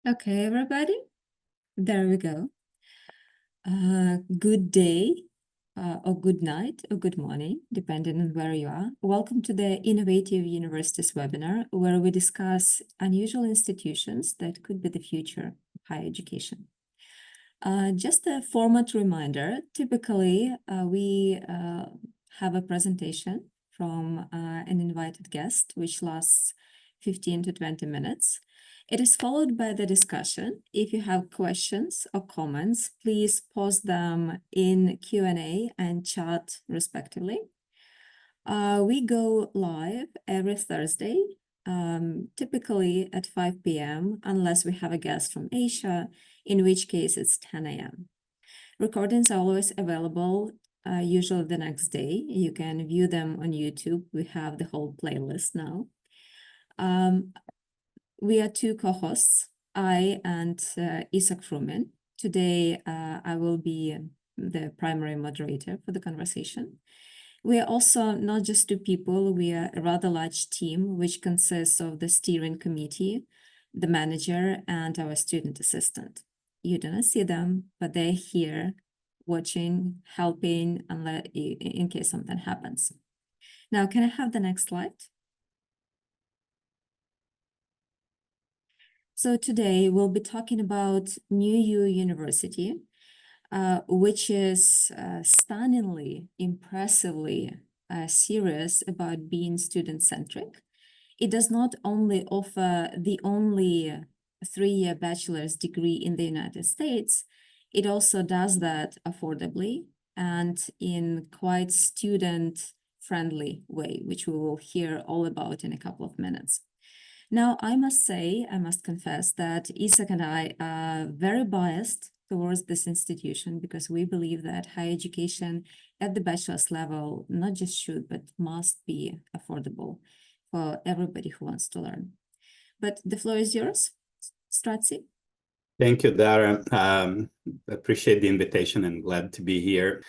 Okay, everybody, there we go. Good day, or good night, or good morning, depending on where you are. Welcome to the Innovative Universities webinar, where we discuss unusual institutions that could be the future of higher education. Just a format reminder, typically we have a presentation from an invited guest, which lasts 15 to 20 minutes. It is followed by the discussion. If you have questions or comments, please post them in Q&A and chat respectively. We go live every Thursday, typically at 5 p.m., unless we have a guest from Asia, in which case it's 10 a.m. Recordings are always available, usually the next day. You can view them on YouTube. We have the whole playlist now. We are two co-hosts, I and Isak Frumin. Today, I will be the primary moderator for the conversation. We are also not just two people, we are a rather large team, which consists of the steering committee, the manager, and our student assistant. You don't see them, but they're here watching, helping, in case something happens. Now, can I have the next slide? So today we'll be talking about NewU University, which is stunningly, impressively serious about being student-centric. It does not only offer the only 3-year bachelor's degree in the United States, it also does that affordably and in quite student-friendly way, which we will hear all about in a couple of minutes. Now, I must confess that Isak and I are very biased towards this institution because we believe that higher education at the bachelor's level not just should, but must be affordable for everybody who wants to learn. But the floor is yours, Stratsi. Thank you, Dara. Appreciate the invitation and glad to be here.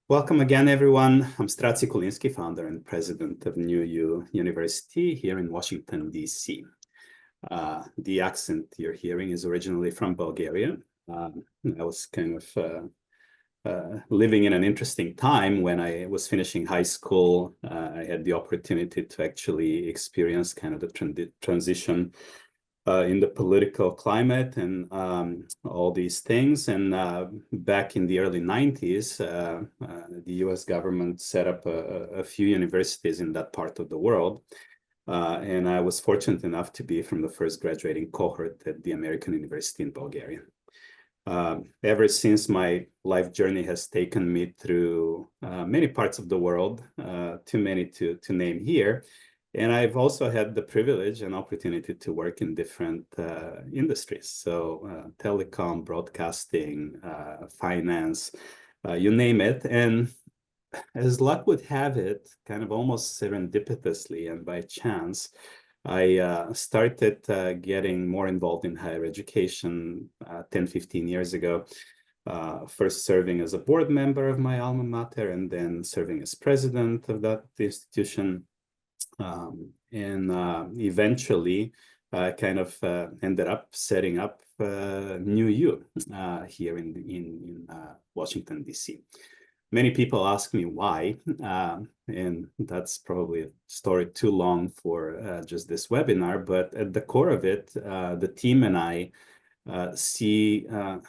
Welcome again, everyone. I'm Stratsi Kulinski, founder and president of NewU University here in Washington, D.C. The accent you're hearing is originally from Bulgaria. I was kind of living in an interesting time when I was finishing high school. I had the opportunity to actually experience kind of the transition in the political climate and all these things. And back in the early 90s, the US government set up a few universities in that part of the world. And I was fortunate enough to be from the first graduating cohort at the American University in Bulgaria. Ever since, my life journey has taken me through many parts of the world, too many to name here. And I've also had the privilege and opportunity to work in different industries. So telecom, broadcasting, finance, you name it. And as luck would have it, kind of almost serendipitously and by chance, I started getting more involved in higher education 10, 15 years ago. First serving as a board member of my alma mater and then serving as president of that institution. Eventually kind of ended up setting up NewU here in Washington, D.C. Many people ask me why, and that's probably a story too long for just this webinar, but at the core of it, the team and I see a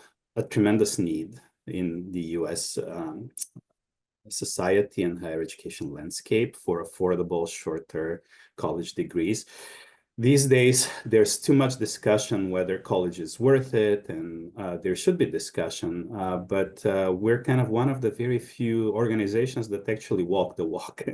tremendous need in the U.S. Society and higher education landscape for affordable, shorter college degrees. These days, there's too much discussion whether college is worth it, and there should be discussion, but we're kind of one of the very few organizations that actually walk the walk.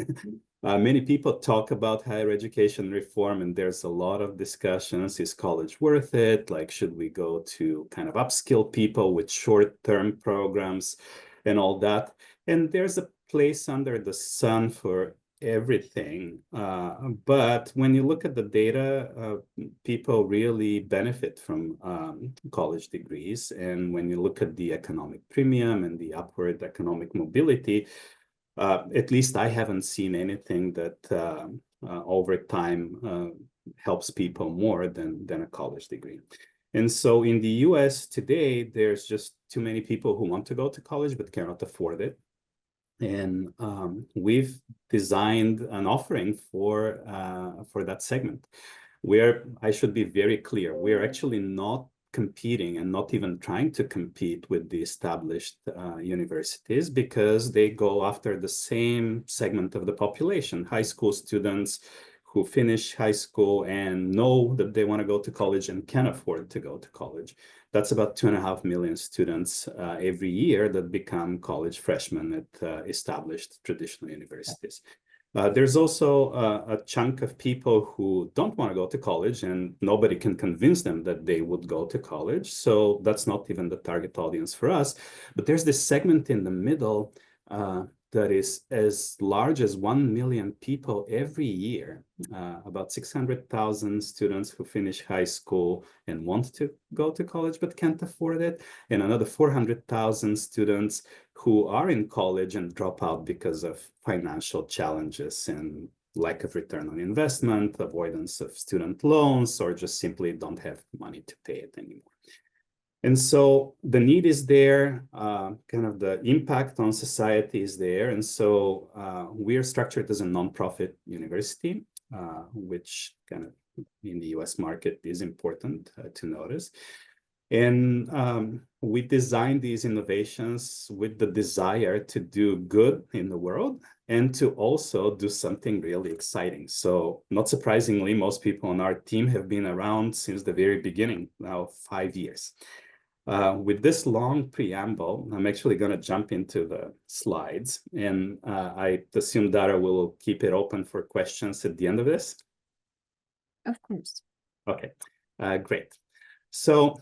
Many people talk about higher education reform, and there's a lot of discussions. Is college worth it? Like, should we go to kind of upskill people with short-term programs and all that? And there's a place under the sun for everything. But when you look at the data, people really benefit from college degrees. And when you look at the economic premium and the upward economic mobility, at least I haven't seen anything that over time helps people more than a college degree. And so in the US today, there's just too many people who want to go to college but cannot afford it. And we've designed an offering for that segment. I should be very clear, we're actually not competing and not even trying to compete with the established universities, because they go after the same segment of the population, high school students who finish high school and know that they want to go to college and can afford to go to college. That's about 2.5 million students every year that become college freshmen at established traditional universities. There's also a chunk of people who don't want to go to college, and nobody can convince them that they would go to college. So that's not even the target audience for us. But there's this segment in the middle that is as large as 1 million people every year, about 600,000 students who finish high school and want to go to college but can't afford it, and another 400,000 students who are in college and drop out because of financial challenges and lack of return on investment, avoidance of student loans, or just simply don't have money to pay it anymore. And so the need is there, kind of the impact on society is there. And so we are structured as a nonprofit university, which kind of in the US market is important to notice. And we designed these innovations with the desire to do good in the world and to also do something really exciting. So not surprisingly, most people on our team have been around since the very beginning, now 5 years. With this long preamble, I'm actually going to jump into the slides, and I assume Dara will keep it open for questions at the end of this. Of course. Okay, great. So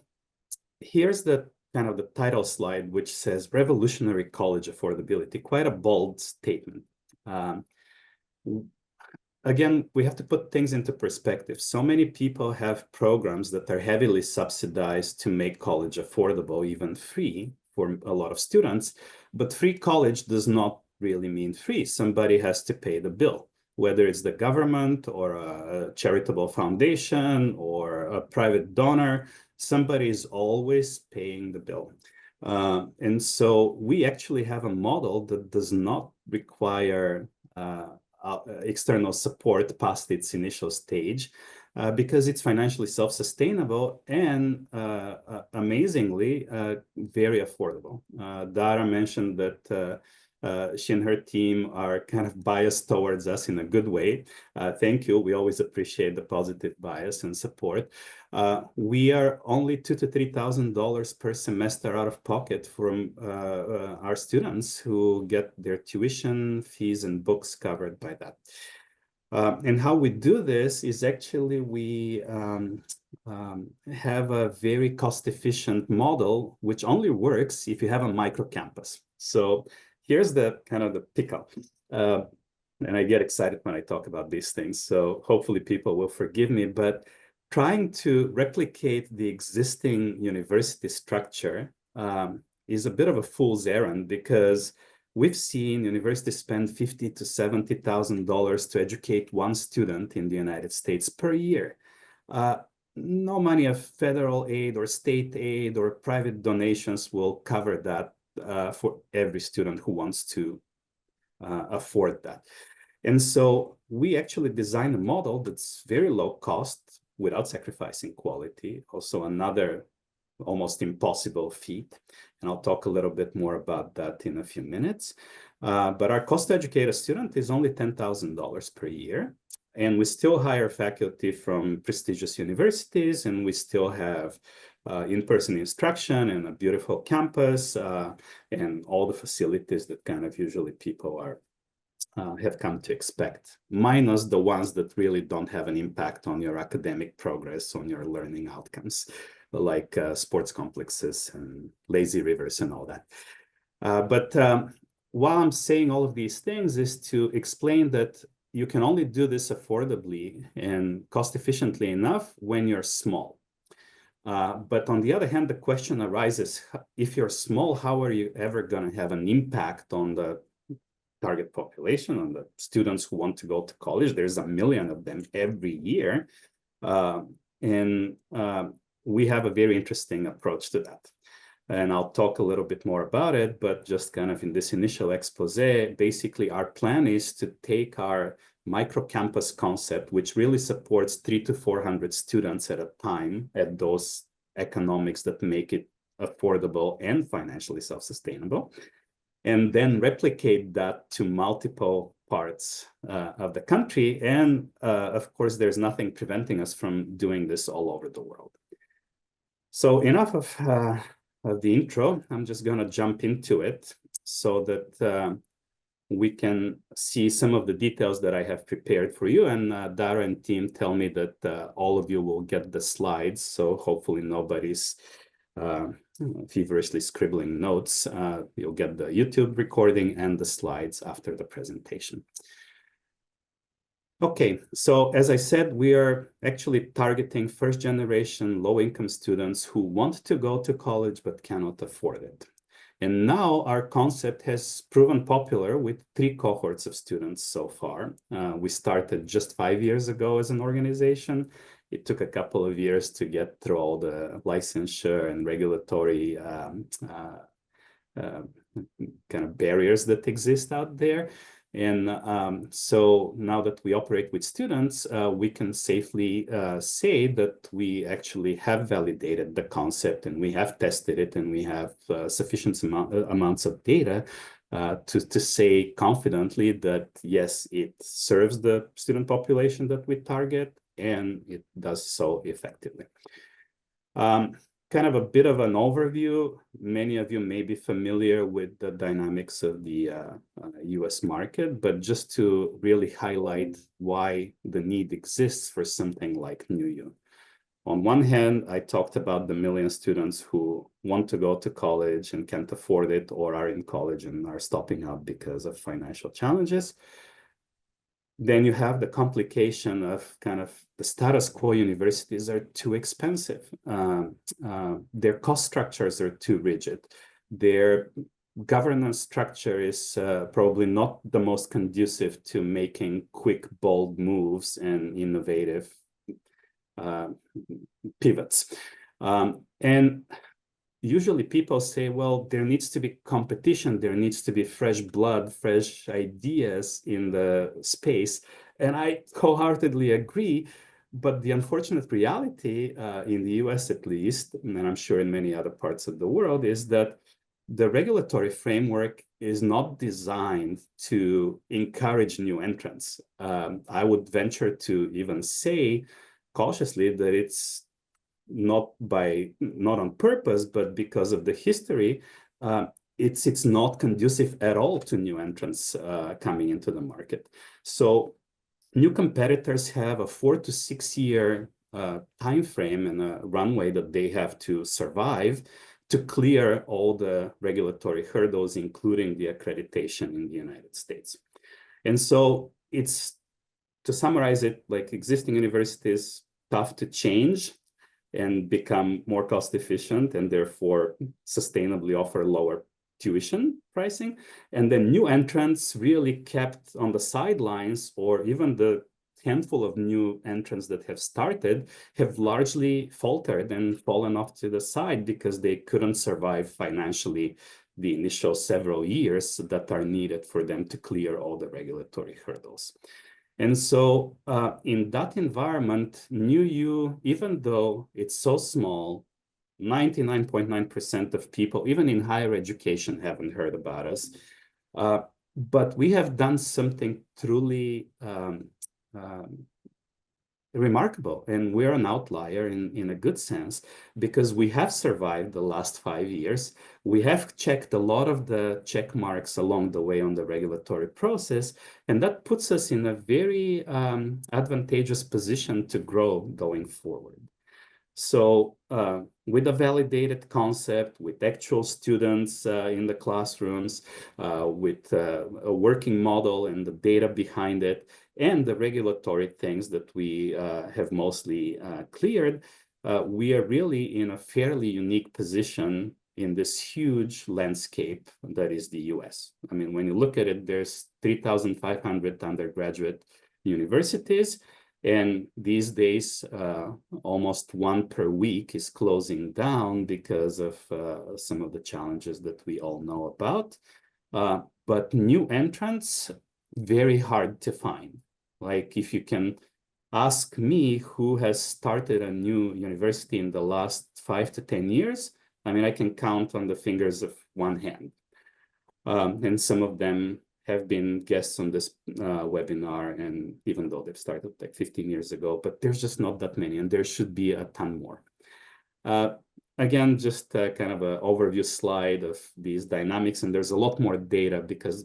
here's the kind of the title slide, which says Revolutionary College Affordability, quite a bold statement. Again, we have to put things into perspective. So many people have programs that are heavily subsidized to make college affordable, even free for a lot of students. But free college does not really mean free. Somebody has to pay the bill, whether it's the government or a charitable foundation or a private donor. Somebody is always paying the bill. And so we actually have a model that does not require external support past its initial stage, because it's financially self-sustainable and amazingly very affordable. Dara mentioned that she and her team are kind of biased towards us in a good way. Thank you. We always appreciate the positive bias and support. We are only $2,000 to $3,000 per semester out of pocket from our students, who get their tuition, fees, and books covered by that. And how we do this is actually we have a very cost-efficient model, which only works if you have a micro campus. So here's the kind of the pickup. And I get excited when I talk about these things, so hopefully people will forgive me, but trying to replicate the existing university structure is a bit of a fool's errand, because we've seen universities spend $50,000 to $70,000 to educate one student in the United States per year. No money of federal aid or state aid or private donations will cover that for every student who wants to afford that. And so we actually designed a model that's very low cost without sacrificing quality. Also another almost impossible feat. And I'll talk a little bit more about that in a few minutes. But our cost to educate a student is only $10,000 per year. And we still hire faculty from prestigious universities, and we still have in-person instruction and a beautiful campus and all the facilities that kind of usually people have come to expect, minus the ones that really don't have an impact on your academic progress, on your learning outcomes, like sports complexes and lazy rivers and all that. But while I'm saying all of these things is to explain that you can only do this affordably and cost efficiently enough when you're small. But on the other hand, the question arises, if you're small, how are you ever going to have an impact on the target population, on the students who want to go to college? There's 1 million of them every year. we have a very interesting approach to that. And I'll talk a little bit more about it, but just kind of in this initial expose, basically our plan is to take our micro-campus concept, which really supports 300 to 400 students at a time at those economics that make it affordable and financially self-sustainable, and then replicate that to multiple parts of the country. And of course, there's nothing preventing us from doing this all over the world. So enough of the intro. I'm just going to jump into it so that we can see some of the details that I have prepared for you. And Dara and team tell me that all of you will get the slides. So hopefully nobody's feverishly scribbling notes. You'll get the YouTube recording and the slides after the presentation. Okay, so as I said, we are actually targeting first-generation low-income students who want to go to college but cannot afford it. And now our concept has proven popular with 3 cohorts of students so far. We started just 5 years ago as an organization. It took a couple of years to get through all the licensure and regulatory kind of barriers that exist out there. And so now that we operate with students, we can safely say that we actually have validated the concept, and we have tested it, and we have sufficient amounts of data to say confidently that, yes, it serves the student population that we target, and it does so effectively. Kind of a bit of an overview. Many of you may be familiar with the dynamics of the US market, but just to really highlight why the need exists for something like NewU. On one hand, I talked about the million students who want to go to college and can't afford it, or are in college and are stopping out because of financial challenges. Then you have the complication of kind of the status quo universities are too expensive. Their cost structures are too rigid. Their governance structure is probably not the most conducive to making quick, bold moves and innovative pivots. And usually people say, well, there needs to be competition, there needs to be fresh blood, fresh ideas in the space. And I wholeheartedly agree. But the unfortunate reality in the US at least, and I'm sure in many other parts of the world, is that the regulatory framework is not designed to encourage new entrants. I would venture to even say cautiously that it's not on purpose, but because of the history, it's not conducive at all to new entrants coming into the market. So new competitors have a 4 to 6 year time frame and a runway that they have to survive to clear all the regulatory hurdles, including the accreditation in the United States. And so it's, to summarize it, like existing universities, tough to change and become more cost efficient and therefore sustainably offer lower tuition pricing. And then new entrants really kept on the sidelines, or even the handful of new entrants that have started have largely faltered and fallen off to the side because they couldn't survive financially the initial several years that are needed for them to clear all the regulatory hurdles. And so in that environment, NewU, even though it's so small, 99.9% of people, even in higher education, haven't heard about us. But we have done something truly remarkable, and we're an outlier in a good sense, because we have survived the last 5 years. We have checked a lot of the check marks along the way on the regulatory process, and that puts us in a very advantageous position to grow going forward. So with a validated concept, with actual students in the classrooms, with a working model and the data behind it, and the regulatory things that we have mostly cleared, we are really in a fairly unique position in this huge landscape that is the US. I mean, when you look at it, there's 3,500 undergraduate universities. And these days, almost one per week is closing down because of some of the challenges that we all know about. But new entrants, very hard to find. Like if you can ask me who has started a new university in the last 5 to 10 years, I mean, I can count on the fingers of one hand. And some of them have been guests on this webinar, and even though they've started like 15 years ago, but there's just not that many, and there should be a ton more. Again, just kind of an overview slide of these dynamics, and there's a lot more data because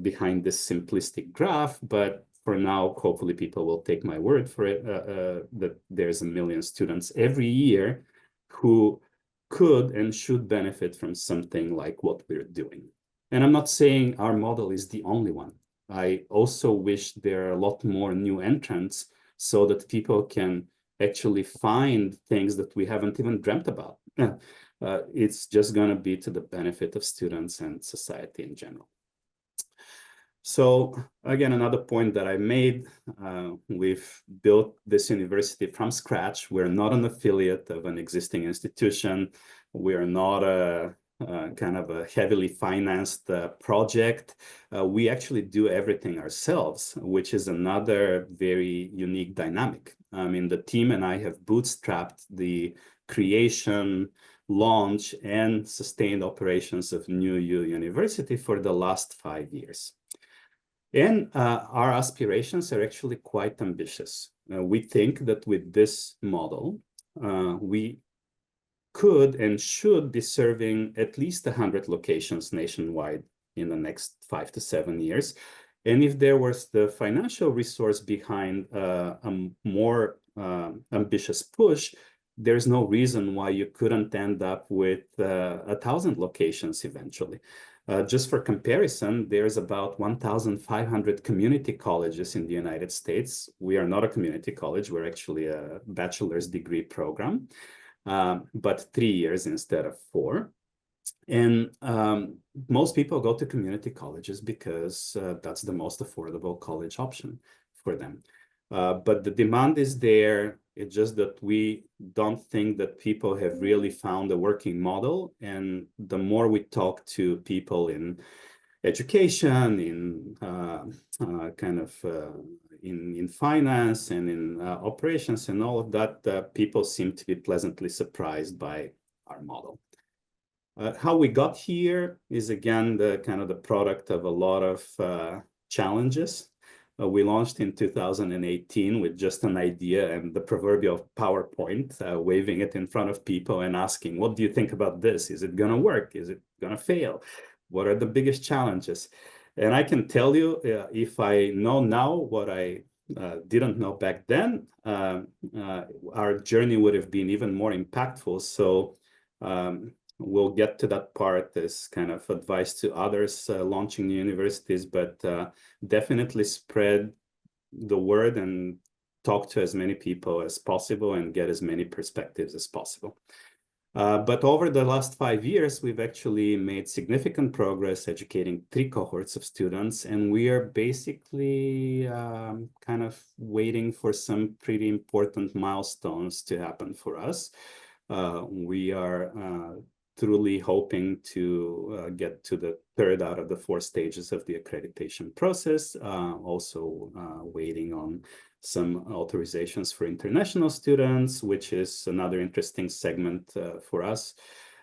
behind this simplistic graph, but for now, hopefully people will take my word for it, that there's 1 million students every year who could and should benefit from something like what we're doing. And I'm not saying our model is the only one. I also wish there are a lot more new entrants so that people can actually find things that we haven't even dreamt about. It's just going to be to the benefit of students and society in general. So again, another point that I made, we've built this university from scratch. We're not an affiliate of an existing institution. We're not a kind of a heavily financed project. We actually do everything ourselves, which is another very unique dynamic. I mean, the team and I have bootstrapped the creation, launch, and sustained operations of NewU University for the last 5 years. And our aspirations are actually quite ambitious. We think that with this model, we could and should be serving at least 100 locations nationwide in the next 5 to 7 years. And if there was the financial resource behind a more ambitious push, there's no reason why you couldn't end up with 1,000 locations eventually. Just for comparison, there's about 1,500 community colleges in the United States. We are not a community college. We're actually a bachelor's degree program, but 3 years instead of 4. And most people go to community colleges because that's the most affordable college option for them. But the demand is there. It's just that we don't think that people have really found a working model. And the more we talk to people in education, in in finance and in operations and all of that, people seem to be pleasantly surprised by our model. How we got here is again the kind of the product of a lot of challenges. We launched in 2018 with just an idea and the proverbial PowerPoint, waving it in front of people and asking, what do you think about this? Is it going to work? Is it going to fail? What are the biggest challenges? And I can tell you, if I know now what I didn't know back then, our journey would have been even more impactful. So we'll get to that part as kind of advice to others launching new universities, but definitely spread the word and talk to as many people as possible and get as many perspectives as possible. But over the last 5 years, we've actually made significant progress educating 3 cohorts of students, and we are basically kind of waiting for some pretty important milestones to happen for us. We are truly hoping to get to the 3rd out of the 4 stages of the accreditation process, also waiting on some authorizations for international students, which is another interesting segment for us.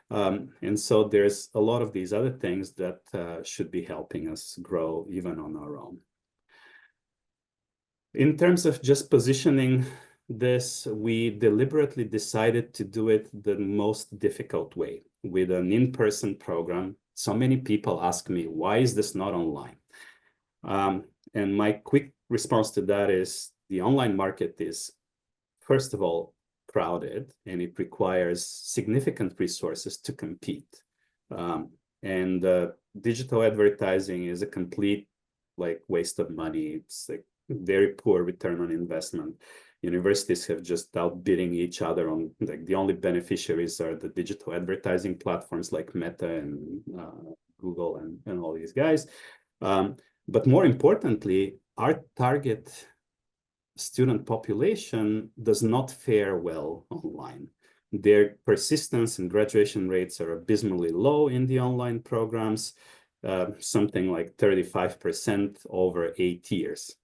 And so there's a lot of these other things that should be helping us grow even on our own. In terms of just positioning this, we deliberately decided to do it the most difficult way with an in-person program. So many people ask me, why is this not online? And my quick response to that is the online market is, first of all, crowded, and it requires significant resources to compete. And digital advertising is a complete waste of money. It's like very poor return on investment. Universities have just outbidding each other on the only beneficiaries are the digital advertising platforms like Meta and Google and all these guys. But more importantly, our target student population does not fare well online. Their persistence and graduation rates are abysmally low in the online programs, something like 35% over 8 years.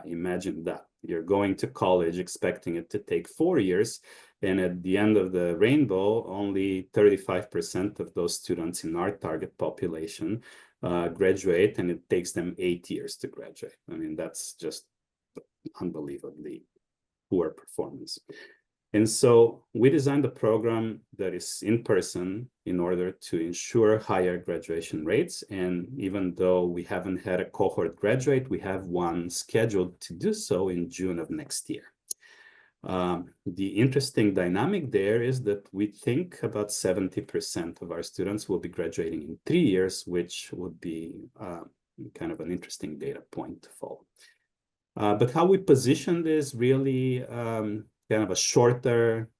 Imagine that. You're going to college expecting it to take 4 years, and at the end of the rainbow, only 35% of those students in our target population graduate, and it takes them 8 years to graduate. I mean, that's just unbelievably poor performance. And so we designed a program that is in person in order to ensure higher graduation rates. And even though we haven't had a cohort graduate, we have one scheduled to do so in June of next year. The interesting dynamic there is that we think about 70% of our students will be graduating in 3 years, which would be kind of an interesting data point to follow. But how we positioned is really kind of a shorter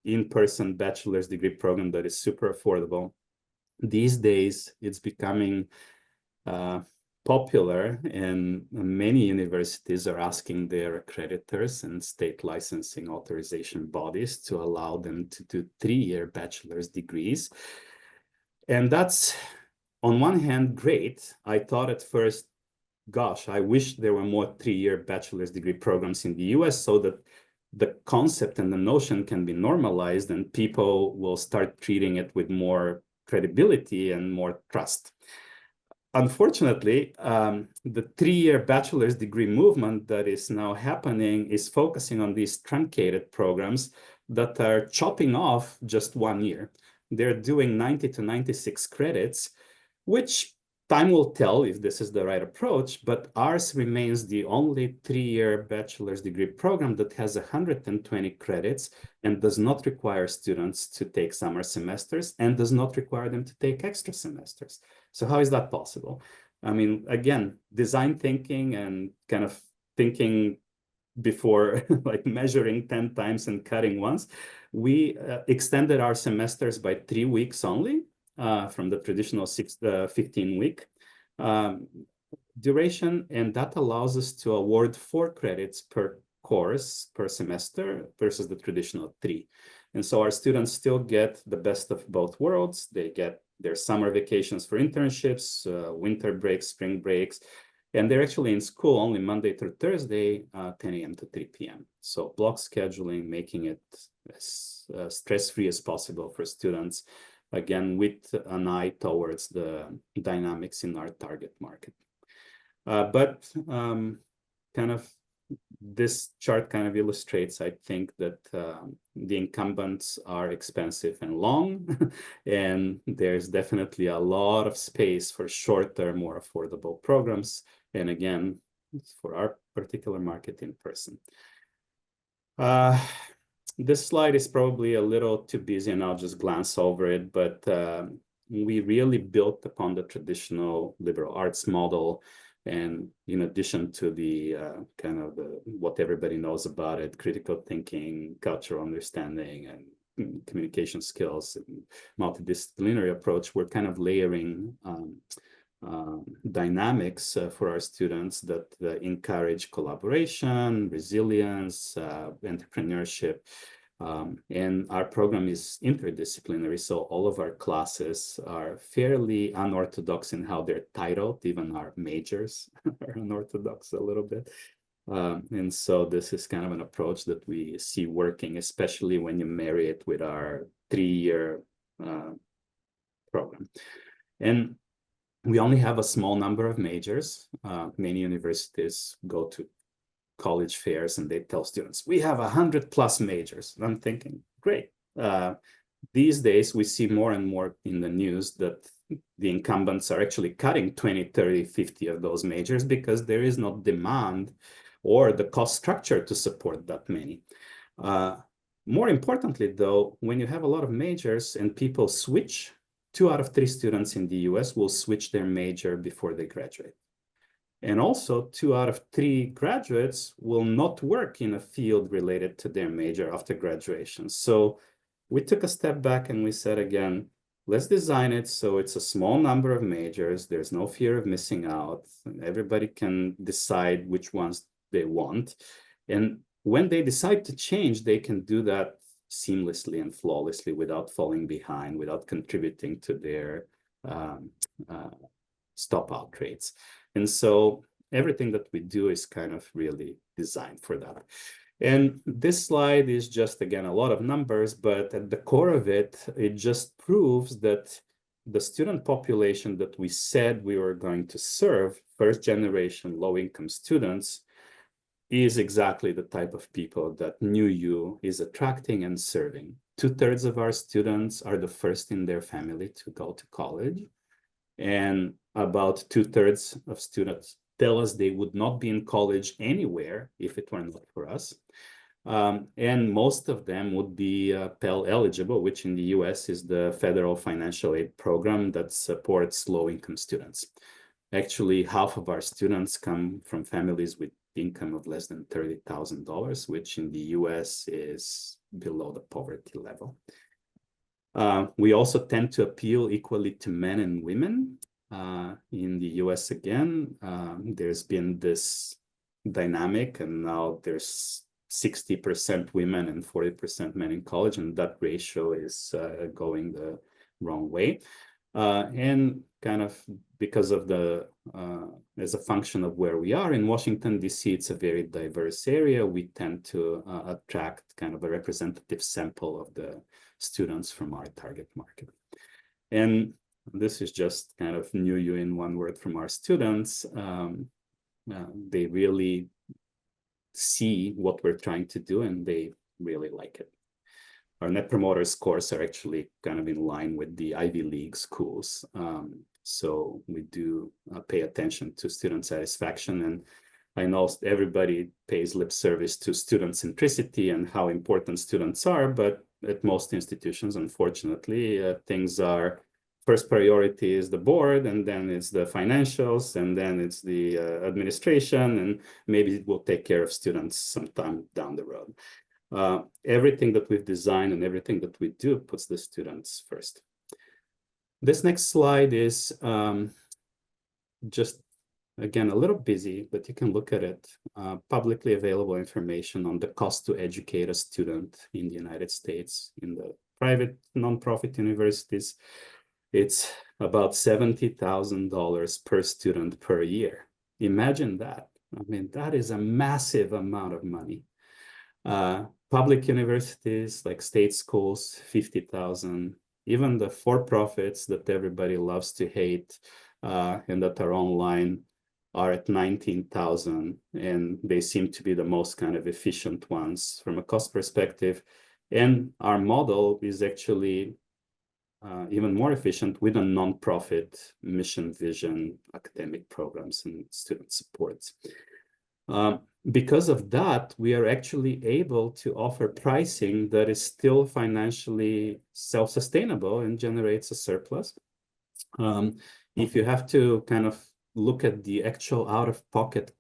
in-person bachelor's degree program that is super affordable. These days, it's becoming popular, and many universities are asking their accreditors and state licensing authorization bodies to allow them to do 3-year bachelor's degrees. And that's, on one hand, great. I thought at first, gosh, I wish there were more 3-year bachelor's degree programs in the US so that the concept and the notion can be normalized and people will start treating it with more credibility and more trust. Unfortunately, the 3-year bachelor's degree movement that is now happening is focusing on these truncated programs that are chopping off just 1 year. They're doing 90 to 96 credits, which time will tell if this is the right approach, but ours remains the only 3-year bachelor's degree program that has 120 credits and does not require students to take summer semesters and does not require them to take extra semesters. So how is that possible? I mean, again, design thinking and kind of thinking before like measuring 10 times and cutting once, we extended our semesters by 3 weeks only. From the traditional 15-week duration, and that allows us to award 4 credits per course per semester versus the traditional 3. And so our students still get the best of both worlds. They get their summer vacations for internships, winter breaks, spring breaks, and they're actually in school only Monday through Thursday, 10 a.m. to 3 p.m. So block scheduling, making it as stress-free as possible for students, again, with an eye towards the dynamics in our target market. But kind of this chart kind of illustrates, I think, that the incumbents are expensive and long, and there's definitely a lot of space for shorter, more affordable programs. And again, for our particular market in person. This slide is probably a little too busy and I'll just glance over it, but we really built upon the traditional liberal arts model. And in addition to the kind of what everybody knows about it, critical thinking, cultural understanding, and communication skills, and multidisciplinary approach, we're kind of layering dynamics for our students that encourage collaboration, resilience, entrepreneurship. And our program is interdisciplinary, so all of our classes are fairly unorthodox in how they're titled. Even our majors are unorthodox a little bit. And so this is kind of an approach that we see working, especially when you marry it with our 3-year program. And we only have a small number of majors. Many universities go to college fairs and they tell students, we have 100+ majors. And I'm thinking, great. These days, we see more and more in the news that the incumbents are actually cutting 20, 30, 50 of those majors because there is no demand or the cost structure to support that many. More importantly, though, when you have a lot of majors and people switch, 2 out of 3 students in the US will switch their major before they graduate. And also 2 out of 3 graduates will not work in a field related to their major after graduation. So we took a step back and we said, again, let's design it so it's a small number of majors. There's no fear of missing out. Everybody can decide which ones they want. And when they decide to change, they can do that seamlessly and flawlessly without falling behind, without contributing to their stop out rates. And so everything that we do is kind of really designed for that. And this slide is just, again, a lot of numbers, but at the core of it, it just proves that the student population that we said we were going to serve, first generation low-income students, is exactly the type of people that NewU is attracting and serving. 2/3 of our students are the first in their family to go to college. And about 2/3 of students tell us they would not be in college anywhere if it were not for us. And most of them would be Pell eligible, which in the US is the federal financial aid program that supports low-income students. Actually, half of our students come from families with income of less than $30,000, which in the US is below the poverty level. We also tend to appeal equally to men and women. In the US, again, there's been this dynamic, and now there's 60% women and 40% men in college, and that ratio is going the wrong way. And kind of because of the, as a function of where we are in Washington, D.C., it's a very diverse area. We tend to attract kind of a representative sample of the students from our target market. And this is just kind of NewU in one word from our students. They really see what we're trying to do, and they really like it. Our Net Promoter scores are actually kind of in line with the Ivy League schools. So we do pay attention to student satisfaction. And I know everybody pays lip service to student centricity and how important students are, but at most institutions, unfortunately, things are first priority is the board, and then it's the financials, and then it's the administration, and maybe it will take care of students sometime down the road. Everything that we've designed and everything that we do puts the students first. This next slide is just, again, a little busy, but you can look at it. Publicly available information on the cost to educate a student in the United States. In the private nonprofit universities, it's about $70,000 per student per year. Imagine that. I mean, that is a massive amount of money. Public universities like state schools, $50,000. Even the for-profits that everybody loves to hate and that are online are at $19,000, and they seem to be the most kind of efficient ones from a cost perspective. And our model is actually even more efficient with a nonprofit mission, vision, academic programs, and student supports. Because of that, we are actually able to offer pricing that is still financially self-sustainable and generates a surplus. If you have to kind of look at the actual out-of-pocket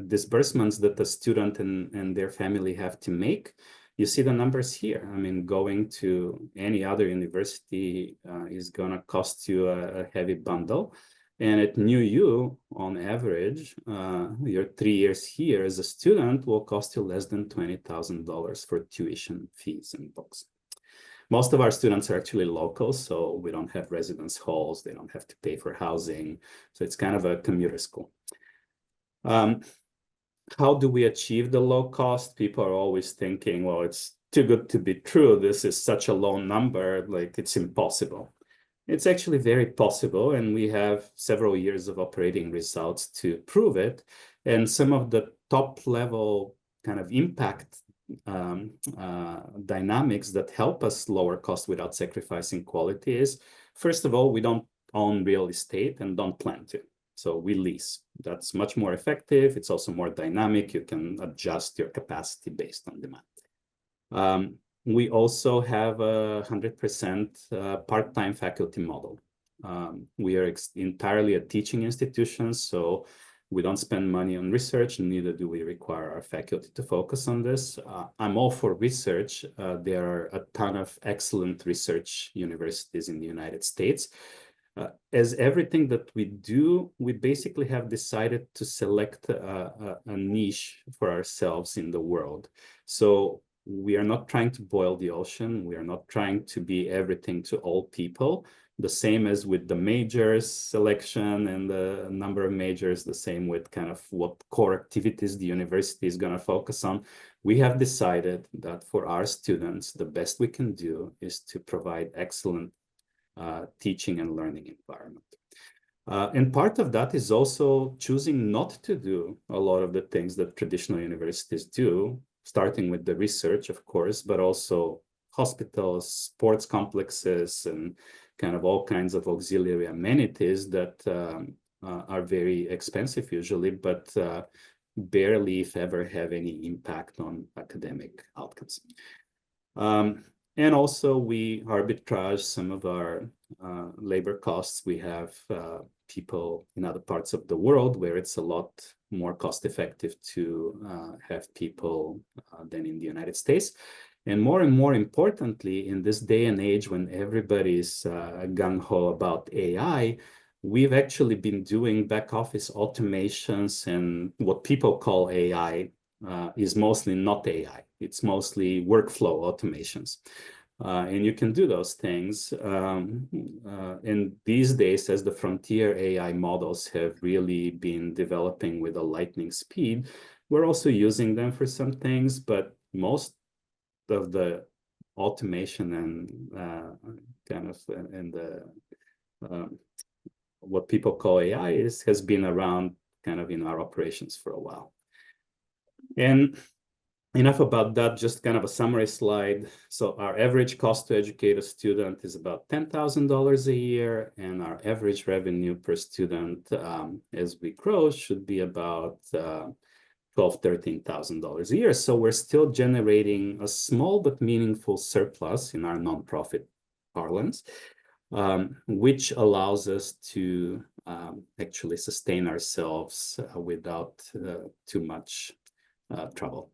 disbursements that the student and their family have to make, you see the numbers here. I mean, going to any other university is going to cost you a heavy bundle. And at NewU, on average, your 3 years here as a student will cost you less than $20,000 for tuition fees and books. Most of our students are actually local, so we don't have residence halls. They don't have to pay for housing. So it's kind of a commuter school. How do we achieve the low cost? People are always thinking, well, it's too good to be true. This is such a low number, like it's impossible. It's actually very possible, and we have several years of operating results to prove it. And some of the top level kind of impact dynamics that help us lower cost without sacrificing quality is, first of all, we don't own real estate and don't plan to. So we lease. That's much more effective. It's also more dynamic. You can adjust your capacity based on demand. We also have a 100% part-time faculty model. We are entirely a teaching institution, so we don't spend money on research, and neither do we require our faculty to focus on this. I'm all for research. There are a ton of excellent research universities in the United States. As everything that we do, we basically have decided to select a niche for ourselves in the world. So we are not trying to boil the ocean. We are not trying to be everything to all people. The same as with the majors selection and the number of majors, the same with kind of what core activities the university is going to focus on. We have decided that for our students, the best we can do is to provide excellent teaching and learning environment. And part of that is also choosing not to do a lot of the things that traditional universities do, starting with the research, of course, but also hospitals, sports complexes, and kind of all kinds of auxiliary amenities that are very expensive usually, but barely, if ever, have any impact on academic outcomes. And also we arbitrage some of our labor costs. We have people in other parts of the world where it's a lot more cost effective to have people than in the United States. And more importantly, in this day and age when everybody's gung-ho about AI, we've actually been doing back office automations, and what people call AI is mostly not AI. It's mostly workflow automations. And you can do those things. And these days, as the frontier AI models have really been developing with a lightning speed, we're also using them for some things, but most of the automation and kind of and the what people call AI has been around kind of in our operations for a while. And enough about that, just kind of a summary slide. So our average cost to educate a student is about $10,000 a year, and our average revenue per student as we grow should be about $12,000-13,000 a year. So we're still generating a small but meaningful surplus in our nonprofit parlance, which allows us to actually sustain ourselves without too much trouble.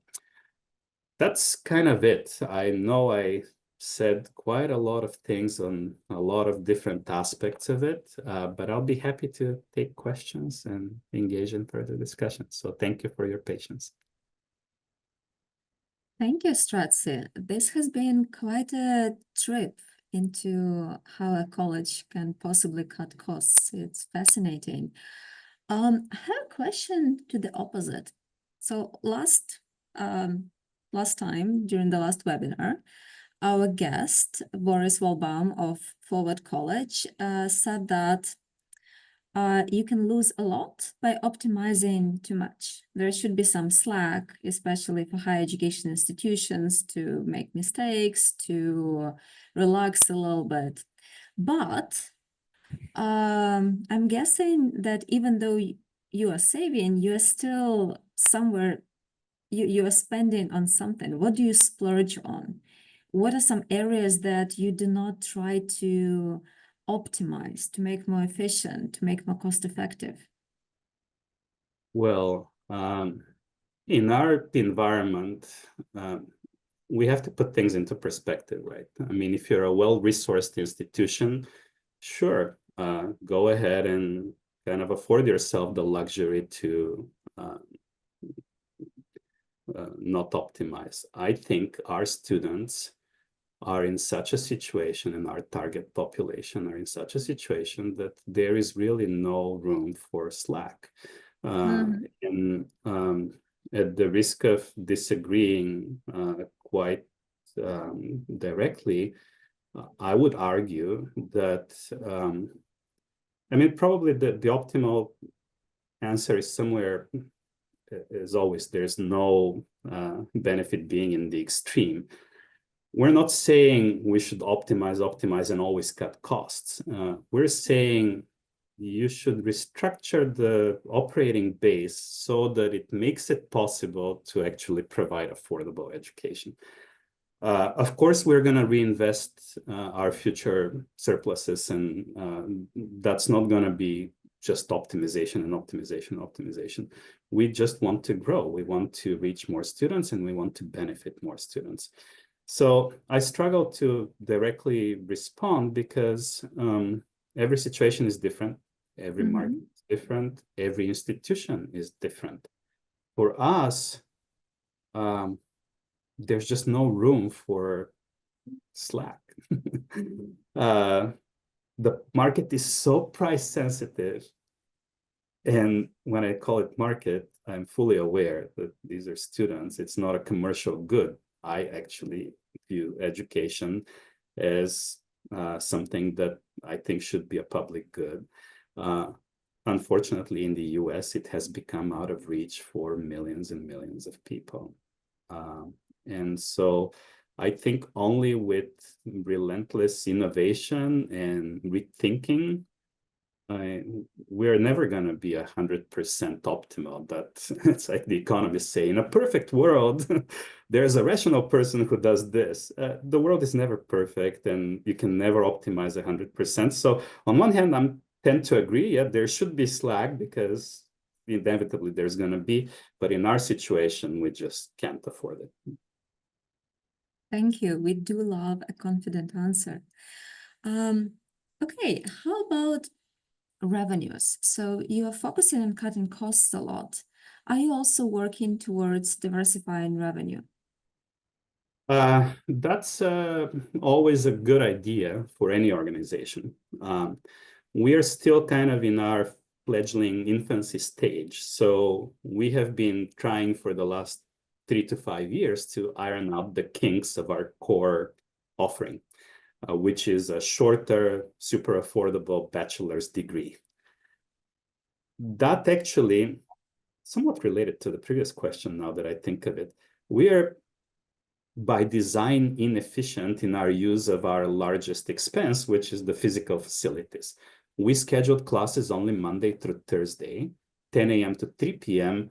That's kind of it. I know I said quite a lot of things on a lot of different aspects of it, but I'll be happy to take questions and engage in further discussion. So thank you for your patience. Thank you, Stratsi. This has been quite a trip into how a college can possibly cut costs. It's fascinating. I have a question to the opposite. So last time during the last webinar, our guest, Boris Walbaum of Forward College, said that you can lose a lot by optimizing too much. There should be some slack, especially for higher education institutions, to make mistakes, to relax a little bit. But I'm guessing that even though you are saving, you are still somewhere, you are spending on something. What do you splurge on? What are some areas that you do not try to optimize, to make more efficient, to make more cost effective? Well, in our environment, we have to put things into perspective, right? I mean, if you're a well-resourced institution, sure, go ahead and kind of afford yourself the luxury to not optimize. I think our students are in such a situation, and our target population are in such a situation that there is really no room for slack. And at the risk of disagreeing quite directly, I would argue that, I mean, probably the optimal answer is somewhere, as always, there's no benefit being in the extreme. We're not saying we should optimize, and always cut costs. We're saying you should restructure the operating base so that it makes it possible to actually provide affordable education. Of course, we're going to reinvest our future surpluses, and that's not going to be just optimization and optimization. We just want to grow. We want to reach more students, and we want to benefit more students. So I struggle to directly respond because every situation is different. Every Mm-hmm. market is different. Every institution is different. For us, there's just no room for slack. The market is so price sensitive. And when I call it market, I'm fully aware that these are students. It's not a commercial good. I actually view education as something that I think should be a public good. Unfortunately, in the US, it has become out of reach for millions and millions of people. And so I think only with relentless innovation and rethinking, we're never going to be 100% optimal. It's like the economists say, in a perfect world, there's a rational person who does this. The world is never perfect, and you can never optimize 100%. So on one hand, I tend to agree, yeah, there should be slack because inevitably there's going to be, but in our situation, we just can't afford it. Thank you. We do love a confident answer. Okay, how about revenues? So you are focusing on cutting costs a lot. Are you also working towards diversifying revenue? That's always a good idea for any organization. We are still kind of in our fledgling infancy stage. So we have been trying for the last 3 to 5 years to iron out the kinks of our core offering, which is a shorter, super affordable bachelor's degree. That actually, somewhat related to the previous question now that I think of it, we are by design inefficient in our use of our largest expense, which is the physical facilities. We scheduled classes only Monday through Thursday, 10 a.m. to 3 p.m.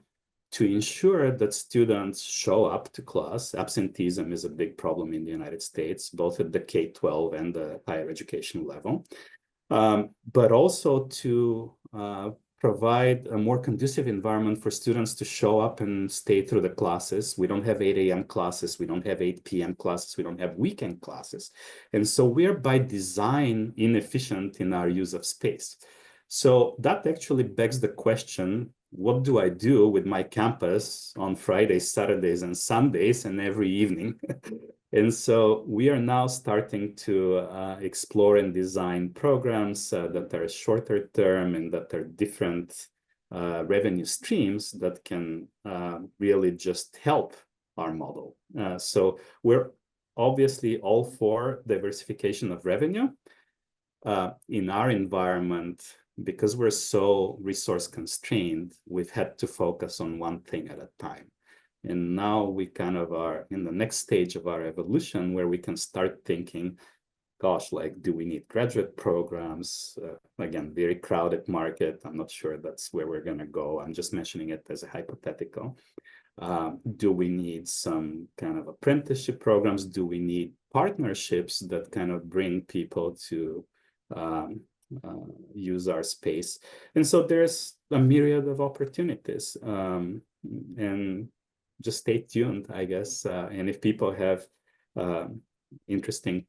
to ensure that students show up to class. Absenteeism is a big problem in the United States, both at the K-12 and the higher education level, but also to provide a more conducive environment for students to show up and stay through the classes. We don't have 8 a.m. classes. We don't have 8 p.m. classes. We don't have weekend classes. And so we're by design inefficient in our use of space. So that actually begs the question, what do I do with my campus on Fridays, Saturdays, and Sundays, and every evening? And so we are now starting to explore and design programs that are shorter term and that are different revenue streams that can really just help our model. So we're obviously all for diversification of revenue. In our environment, because we're so resource constrained, we've had to focus on one thing at a time. And now we kind of are in the next stage of our evolution where we can start thinking, gosh, like, do we need graduate programs? Again, very crowded market. I'm not sure that's where we're going to go. I'm just mentioning it as a hypothetical. Do we need some kind of apprenticeship programs? Do we need partnerships that kind of bring people to use our space? And so there's a myriad of opportunities. And just stay tuned, I guess. And if people have interesting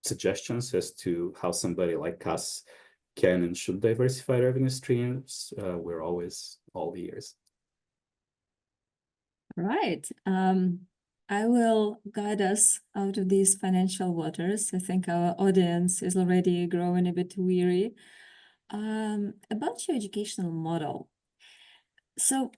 suggestions as to how somebody like us can and should diversify revenue streams, we're always all ears. All right. I will guide us out of these financial waters. I think our audience is already growing a bit weary. About your educational model. So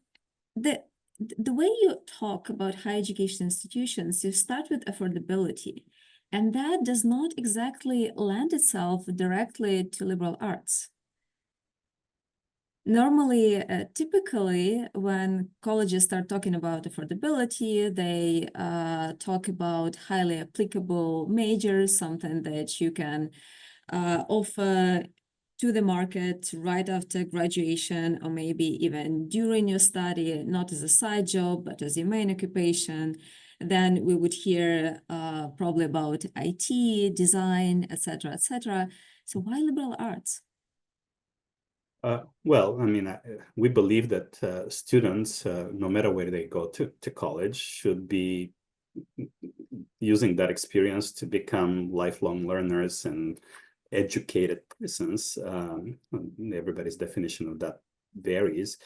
the way you talk about higher education institutions, you start with affordability, and that does not exactly lend itself directly to liberal arts. Normally, typically, when colleges start talking about affordability, they talk about highly applicable majors, something that you can offer to the market right after graduation, or maybe even during your study, not as a side job, but as your main occupation. Then we would hear probably about IT, design, etc., etc. So why liberal arts? Well, I mean, we believe that students, no matter where they go to college, should be using that experience to become lifelong learners and educated persons. Everybody's definition of that varies.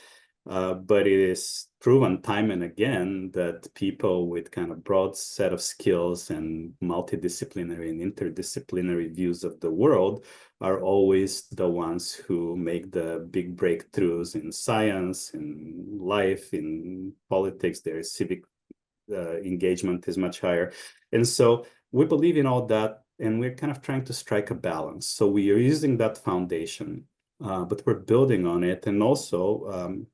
But it is proven time and again that people with kind of broad set of skills and multidisciplinary and interdisciplinary views of the world are always the ones who make the big breakthroughs in science, in life, in politics. Their civic engagement is much higher. And so we believe in all that, and we're kind of trying to strike a balance. So we are using that foundation, but we're building on it. And also,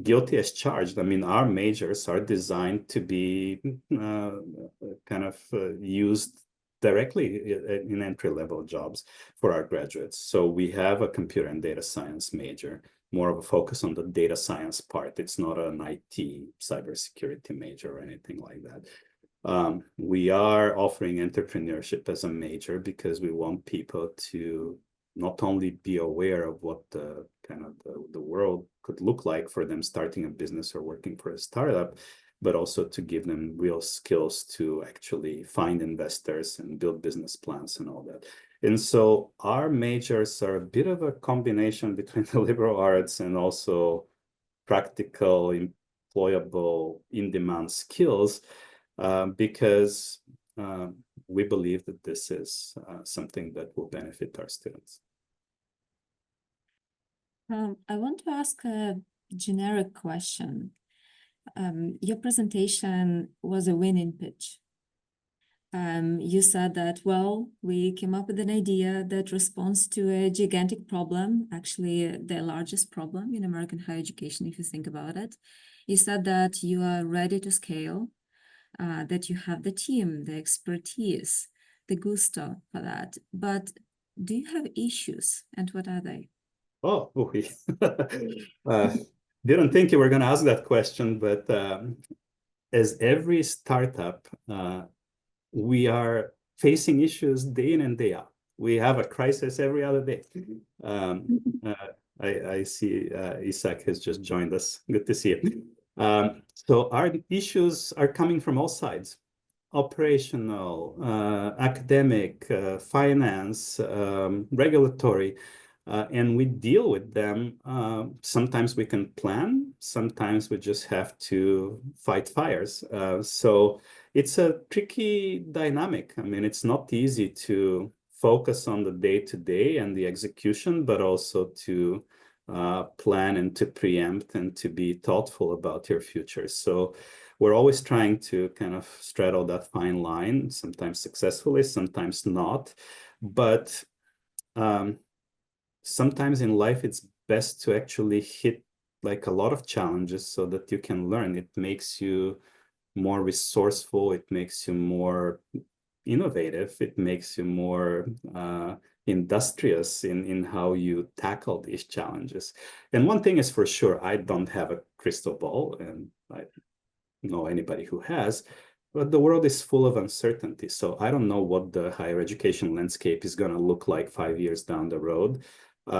guilty as charged. I mean, our majors are designed to be used directly in entry-level jobs for our graduates. So we have a computer and data science major, more of a focus on the data science part. It's not an IT cybersecurity major or anything like that. We are offering entrepreneurship as a major because we want people to not only be aware of what the world could look like for them starting a business or working for a startup, but also to give them real skills to actually find investors and build business plans and all that. And so our majors are a bit of a combination between the liberal arts and also practical, employable, in-demand skills, because we believe that this is something that will benefit our students. I want to ask a generic question. Your presentation was a winning pitch. You said that, well, we came up with an idea that responds to a gigantic problem, actually the largest problem in American higher education, if you think about it. You said that you are ready to scale, that you have the team, the expertise, the gusto for that. But do you have issues, and what are they? Oh, didn't think you were going to ask that question, but as every startup, we are facing issues day in and day out. We have a crisis every other day. I see Isaac has just joined us. Good to see you. So our issues are coming from all sides: operational, academic, finance, regulatory. And we deal with them. Sometimes we can plan, sometimes we just have to fight fires. So it's a tricky dynamic. I mean, it's not easy to focus on the day-to-day and the execution, but also to plan and to preempt and to be thoughtful about your future. So we're always trying to kind of straddle that fine line, sometimes successfully, sometimes not. But sometimes in life, it's best to actually hit like a lot of challenges so that you can learn. It makes you more resourceful. It makes you more innovative. It makes you more industrious in how you tackle these challenges. And one thing is for sure, I don't have a crystal ball, and I know anybody who has, but the world is full of uncertainty. So I don't know what the higher education landscape is going to look like 5 years down the road.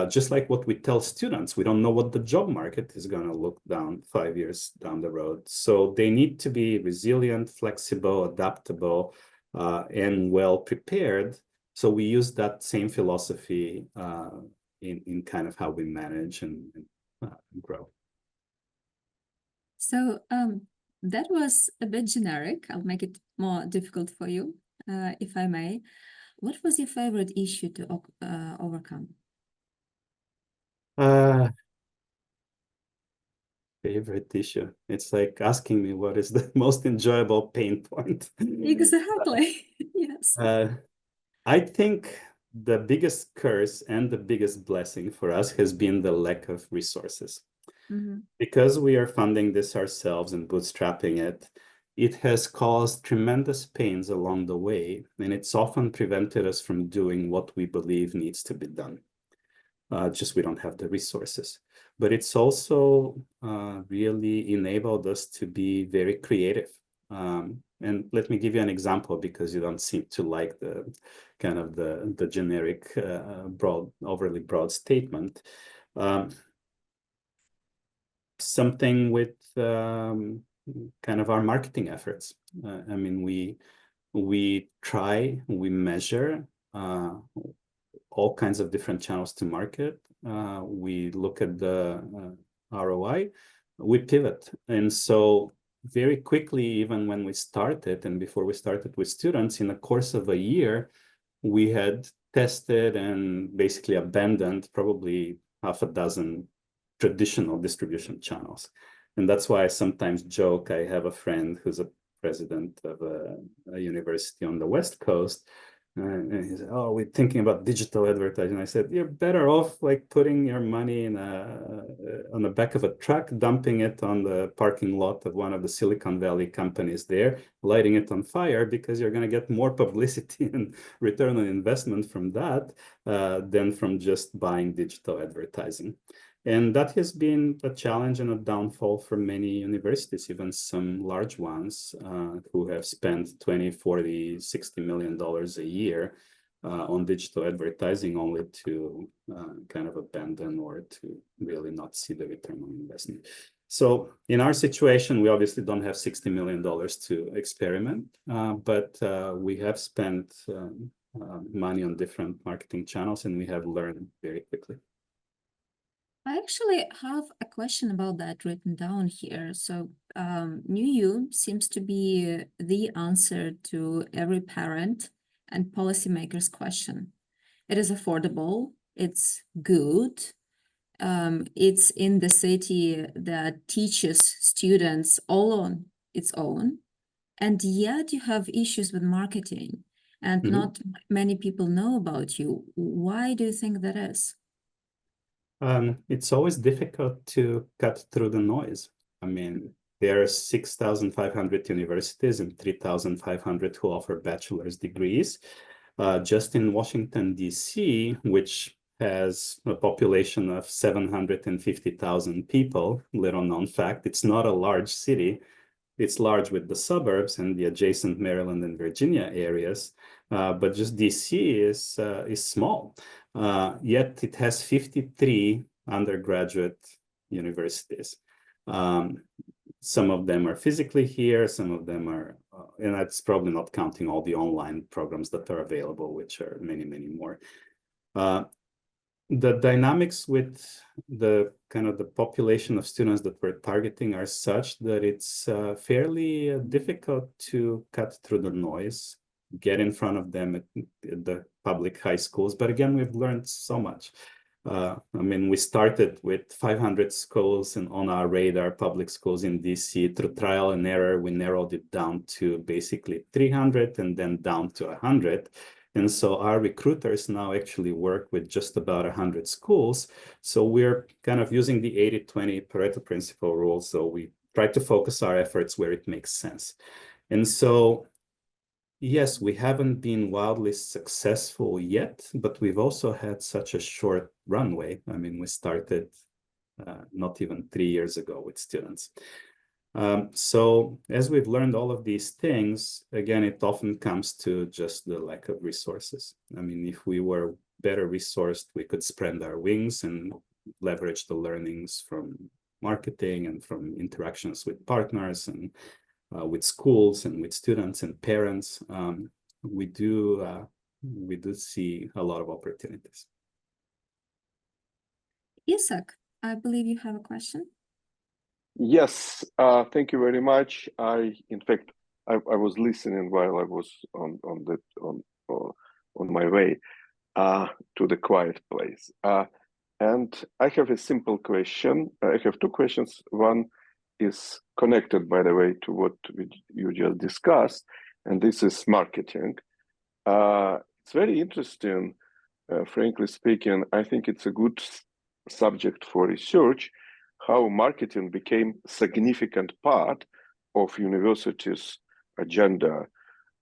Just like what we tell students, we don't know what the job market is going to look 5 years down the road. So they need to be resilient, flexible, adaptable, and well prepared. So we use that same philosophy in kind of how we manage and grow. So that was a bit generic. I'll make it more difficult for you, if I may. What was your favorite issue to overcome? Favorite issue. It's like asking me what is the most enjoyable pain point. Exactly. Yes. I think the biggest curse and the biggest blessing for us has been the lack of resources. Mm-hmm. Because we are funding this ourselves and bootstrapping it, it has caused tremendous pains along the way, and it's often prevented us from doing what we believe needs to be done. Just we don't have the resources. But it's also really enabled us to be very creative. And let me give you an example, because you don't seem to like the kind of the generic, overly broad statement. Something with kind of our marketing efforts. I mean, we try, we measure all kinds of different channels to market. We look at the ROI, we pivot. And so very quickly, even when we started and before we started with students, in the course of a year, we had tested and basically abandoned probably half a dozen traditional distribution channels. And that's why I sometimes joke, I have a friend who's a president of a university on the West Coast. And he said, "Oh, we're thinking about digital advertising." I said, "You're better off like putting your money in on the back of a truck, dumping it on the parking lot of one of the Silicon Valley companies there, lighting it on fire, because you're going to get more publicity and return on investment from that than from just buying digital advertising." And that has been a challenge and a downfall for many universities, even some large ones who have spent 20, 40, $60 million a year on digital advertising, only to kind of abandon or to really not see the return on investment. So in our situation, we obviously don't have $60 million to experiment, but we have spent money on different marketing channels, and we have learned very quickly. I actually have a question about that written down here. So NewU seems to be the answer to every parent and policymaker's question. It is affordable, it's good, it's in the city that teaches students all on its own, and yet you have issues with marketing and not many people know about you. Why do you think that is? It's always difficult to cut through the noise. I mean, there are 6,500 universities and 3,500 who offer bachelor's degrees. Just in Washington, D.C., which has a population of 750,000 people, little known fact, it's not a large city. It's large with the suburbs and the adjacent Maryland and Virginia areas, but just DC is small. Yet it has 53 undergraduate universities. Some of them are physically here, some of them are, and that's probably not counting all the online programs that are available, which are many, many more. The dynamics with the kind of the population of students that we're targeting are such that it's fairly difficult to cut through the noise, get in front of them at the public high schools. But again, we've learned so much. I mean, we started with 500 schools and on our radar, public schools in DC. Through trial and error, we narrowed it down to basically 300 and then down to 100. And so our recruiters now actually work with just about 100 schools. So we're kind of using the 80-20 Pareto principle rule. So we try to focus our efforts where it makes sense. And so, yes, we haven't been wildly successful yet, but we've also had such a short runway. I mean, we started not even 3 years ago with students. So as we've learned all of these things, again, it often comes to just the lack of resources. I mean, if we were better resourced, we could spread our wings and leverage the learnings from marketing and from interactions with partners and with schools and with students and parents. We do see a lot of opportunities. Isak, I believe you have a question. Yes, thank you very much. In fact, I was listening while I was on my way to the quiet place. And I have a simple question. I have two questions. One is connected, by the way, to what you just discussed, and this is marketing. It's very interesting, frankly speaking. I think it's a good subject for research, how marketing became a significant part of universities' agenda.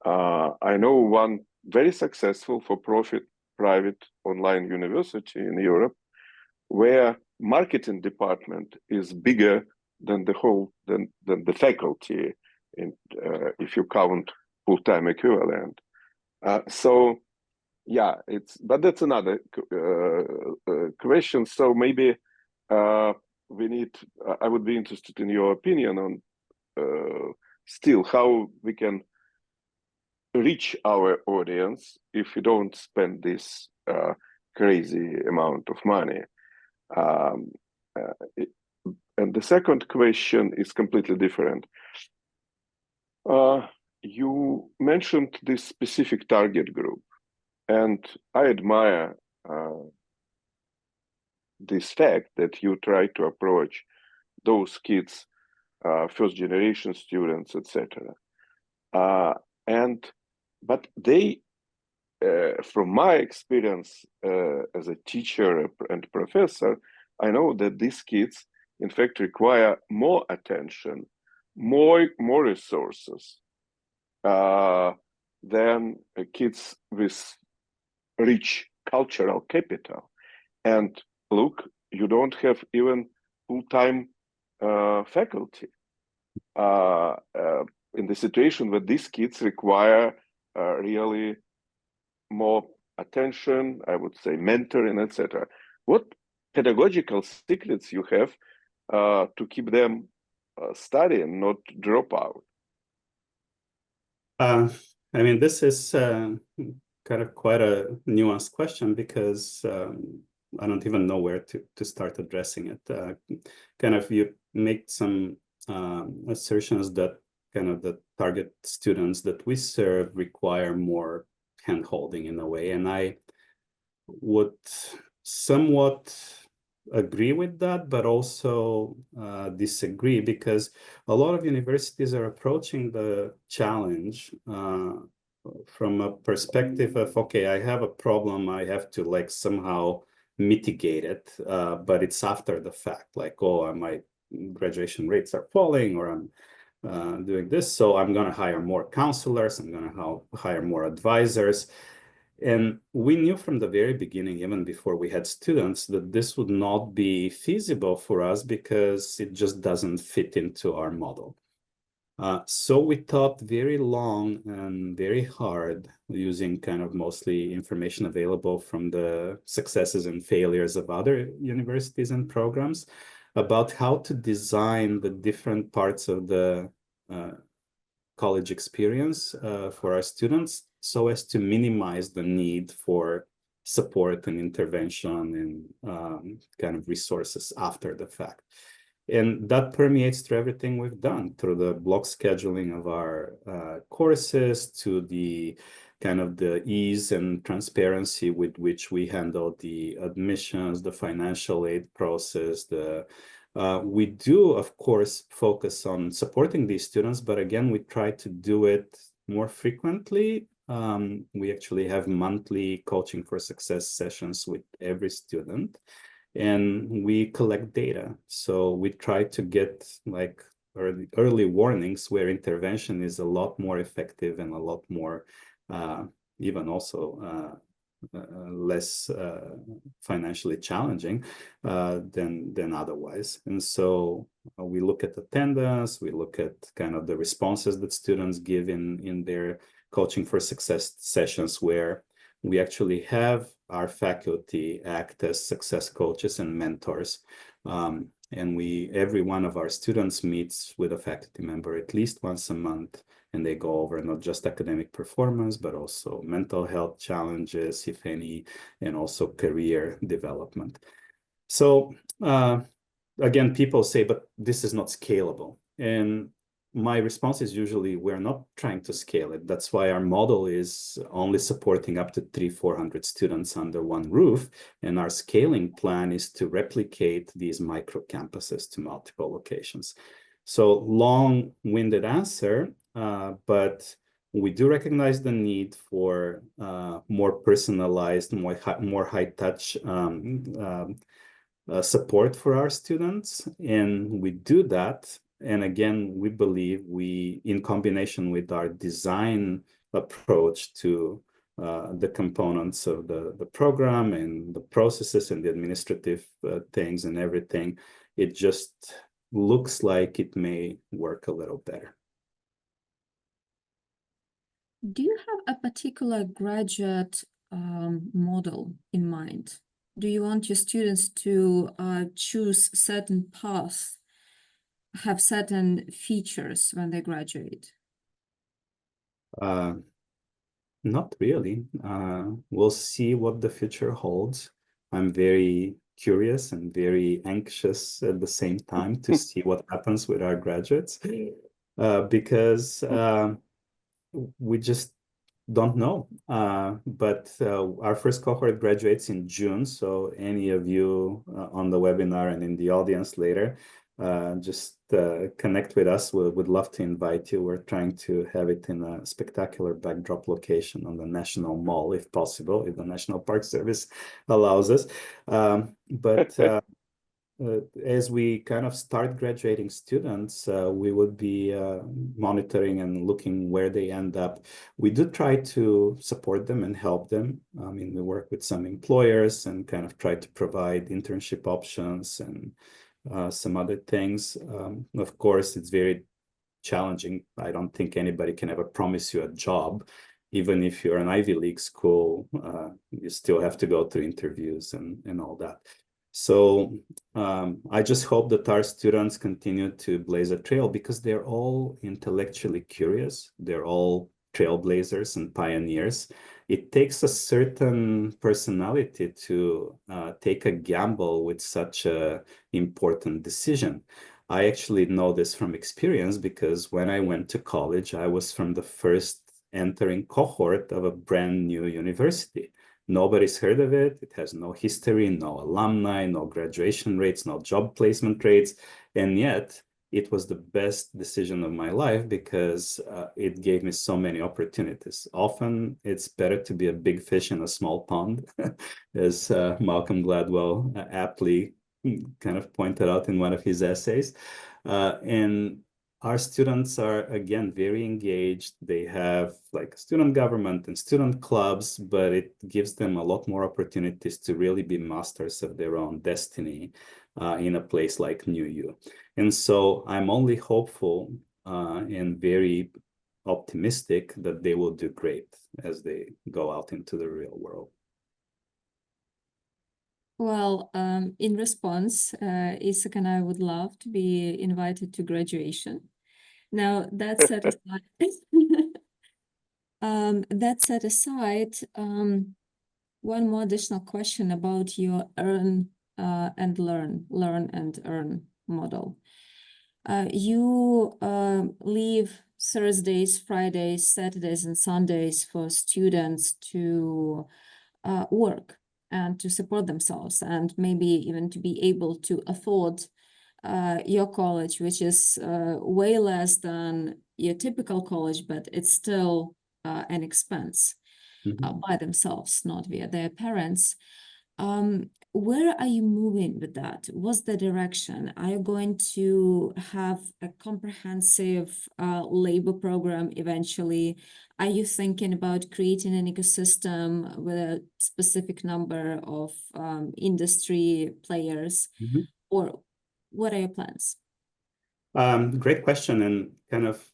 I know one very successful for-profit private online university in Europe, where marketing department is bigger than the faculty, if you count full-time equivalent. So yeah, but that's another question. So maybe I would be interested in your opinion on still how we can reach our audience if we don't spend this crazy amount of money. And the second question is completely different. You mentioned this specific target group, and I admire this fact that you try to approach those kids, first generation students, etc. But they, from my experience as a teacher and professor, I know that these kids, in fact, require more attention, more resources than kids with rich cultural capital. And look, you don't have even full-time faculty in the situation where these kids require really more attention, I would say mentoring, etc. What pedagogical secrets you have to keep them studying, not drop out? I mean, this is kind of quite a nuanced question, because I don't even know where to start addressing it. Kind of you make some assertions that kind of the target students that we serve require more hand-holding in a way, and I would somewhat agree with that, but also disagree, because a lot of universities are approaching the challenge from a perspective of, okay, I have a problem, I have to like somehow mitigate it, but it's after the fact, like, oh, my graduation rates are falling, or I'm doing this, so I'm going to hire more counselors, I'm going to hire more advisors. And we knew from the very beginning, even before we had students, that this would not be feasible for us because it just doesn't fit into our model. So we thought very long and very hard, using kind of mostly information available from the successes and failures of other universities and programs, about how to design the different parts of the college experience for our students, so as to minimize the need for support and intervention and kind of resources after the fact. And that permeates through everything we've done, through the block scheduling of our courses, to the kind of the ease and transparency with which we handle the admissions, the financial aid process. We do, of course, focus on supporting these students, but again, we try to do it more frequently. We actually have monthly coaching for success sessions with every student, and we collect data. So we try to get like early warnings where intervention is a lot more effective and a lot more even also less financially challenging than otherwise. And so we look at attendance, we look at kind of the responses that students give in their coaching for success sessions, where we actually have our faculty act as success coaches and mentors. And every one of our students meets with a faculty member at least once a month, and they go over not just academic performance, but also mental health challenges, if any, and also career development. So again, people say, but this is not scalable. And my response is usually, we're not trying to scale it. That's why our model is only supporting up to 300-400 students under one roof. And our scaling plan is to replicate these micro campuses to multiple locations. So long-winded answer, but we do recognize the need for more personalized, more high-touch support for our students. And we do that. And again, we believe in combination with our design approach to the components of the program and the processes and the administrative things and everything, it just looks like it may work a little better. Do you have a particular graduate model in mind? Do you want your students to choose certain paths, have certain features when they graduate? Not really. We'll see what the future holds. I'm very curious and very anxious at the same time to see what happens with our graduates, because we just don't know. But our first cohort graduates in June, so any of you on the webinar and in the audience later, just connect with us. We would love to invite you. We're trying to have it in a spectacular backdrop location on the National Mall, if possible, if the National Park Service allows us. As we kind of start graduating students, we would be monitoring and looking where they end up. We do try to support them and help them. I mean, we work with some employers and kind of try to provide internship options and some other things. Of course, it's very challenging. I don't think anybody can ever promise you a job. Even if you're an Ivy League school, you still have to go through interviews and all that. So I just hope that our students continue to blaze a trail because they're all intellectually curious. They're all trailblazers and pioneers. It takes a certain personality to take a gamble with such an important decision. I actually know this from experience because when I went to college, I was from the first entering cohort of a brand new university. Nobody's heard of it. It has no history, no alumni, no graduation rates, no job placement rates. And yet it was the best decision of my life because it gave me so many opportunities. Often it's better to be a big fish in a small pond, as Malcolm Gladwell aptly kind of pointed out in one of his essays. And our students are, again, very engaged. They have like student government and student clubs, but it gives them a lot more opportunities to really be masters of their own destiny in a place like NewU. And so I'm only hopeful and very optimistic that they will do great as they go out into the real world. Well, in response, Isak and I would love to be invited to graduation. Now, that set aside, one more additional question about your learn and earn model. You leave Thursdays, Fridays, Saturdays, and Sundays for students to work and to support themselves and maybe even to be able to afford your college, which is way less than your typical college, but it's still an expense by themselves, not via their parents. Where are you moving with that? What's the direction? Are you going to have a comprehensive labor program eventually? Are you thinking about creating an ecosystem with a specific number of industry players? Or what are your plans? Great question, and kind of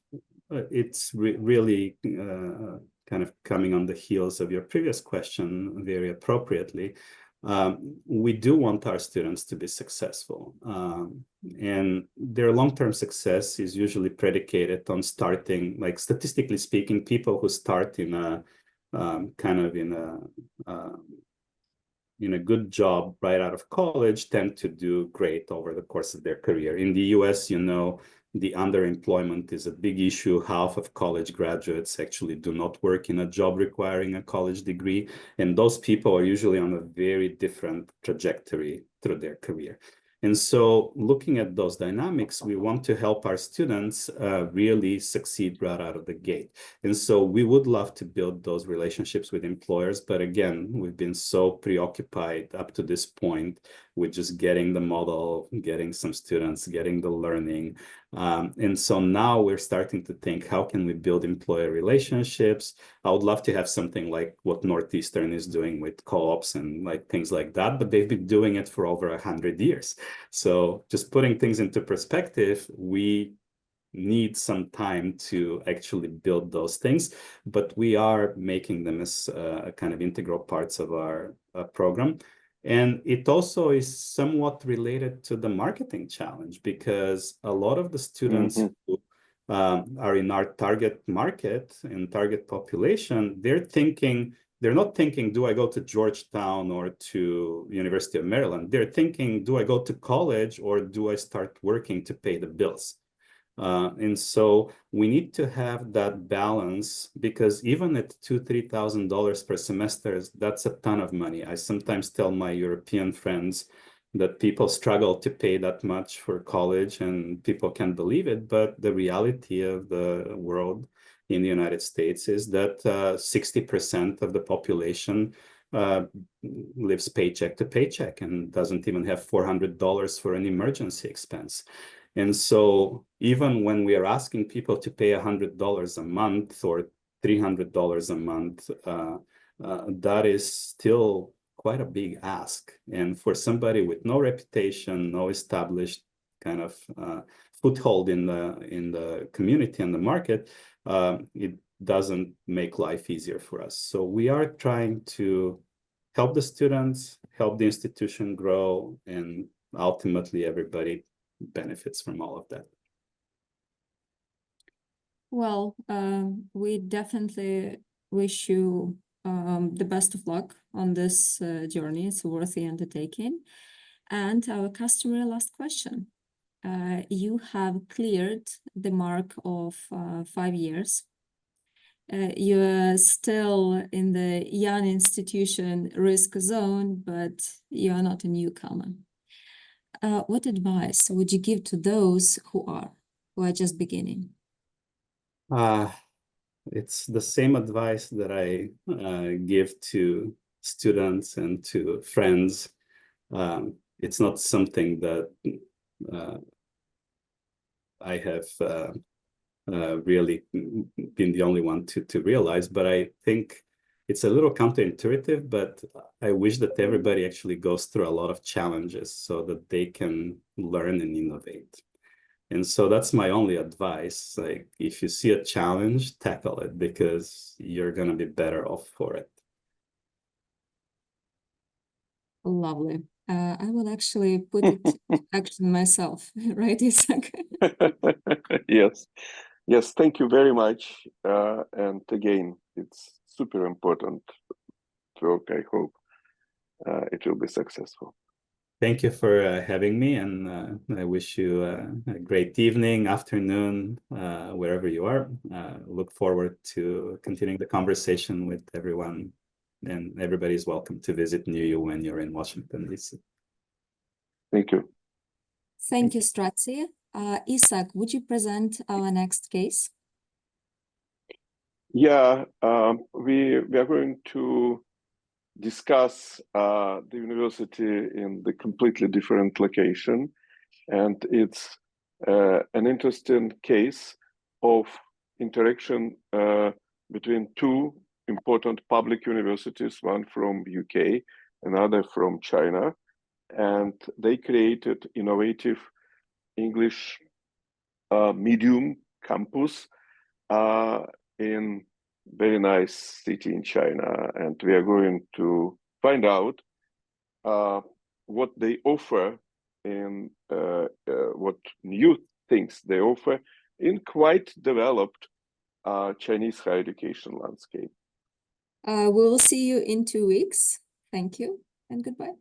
it's really kind of coming on the heels of your previous question very appropriately. We do want our students to be successful, and their long-term success is usually predicated on starting, like statistically speaking, people who start in a in a good job right out of college tend to do great over the course of their career. In the US, you know, the underemployment is a big issue. Half of college graduates actually do not work in a job requiring a college degree. And those people are usually on a very different trajectory through their career. And so looking at those dynamics, we want to help our students really succeed right out of the gate. And so we would love to build those relationships with employers. But again, we've been so preoccupied up to this point with just getting the model, getting some students, getting the learning. And so now we're starting to think, how can we build employer relationships? I would love to have something like what Northeastern is doing with co-ops and like things like that, but they've been doing it for over 100 years. So just putting things into perspective, we need some time to actually build those things, but we are making them as kind of integral parts of our program. And it also is somewhat related to the marketing challenge because a lot of the students who are in our target market and target population, they're not thinking, do I go to Georgetown or to University of Maryland? They're thinking, do I go to college or do I start working to pay the bills? And so we need to have that balance, because even at $2,000-3,000 per semester, that's a ton of money. I sometimes tell my European friends that people struggle to pay that much for college, and people can't believe it. But the reality of the world in the United States is that 60% of the population lives paycheck to paycheck and doesn't even have $400 for an emergency expense. And so even when we are asking people to pay $100 a month or $300 a month, that is still quite a big ask. And for somebody with no reputation, no established kind of foothold in the community and the market, it doesn't make life easier for us. So we are trying to help the students, help the institution grow, and ultimately everybody benefits from all of that. Well, we definitely wish you the best of luck on this journey. It's a worthy undertaking. And our customary last question. You have cleared the mark of 5 years. You're still in the young institution risk zone, but you are not a newcomer. What advice would you give to those who are just beginning? It's the same advice that I give to students and to friends. It's not something that I have really been the only one to realize, but I think it's a little counterintuitive, but I wish that everybody actually goes through a lot of challenges so that they can learn and innovate. And so that's my only advice. Like, if you see a challenge, tackle it, because you're going to be better off for it. Lovely. I will actually put it to action myself, right, Isak? Yes. Yes, thank you very much. And again, it's super important work. I hope it will be successful. Thank you for having me, and I wish you a great evening, afternoon, wherever you are. Look forward to continuing the conversation with everyone, and everybody is welcome to visit NewU when you're in Washington, D.C. Thank you. Thank you, Stratsi. Isak, would you present our next case? Yeah, we are going to discuss the university in the completely different location, and it's an interesting case of interaction between two important public universities, one from UK, another from China, and they created innovative English medium campus in very nice city in China, and we are going to find out what they offer and what new things they offer in quite developed Chinese higher education landscape. We will see you in 2 weeks. Thank you and goodbye.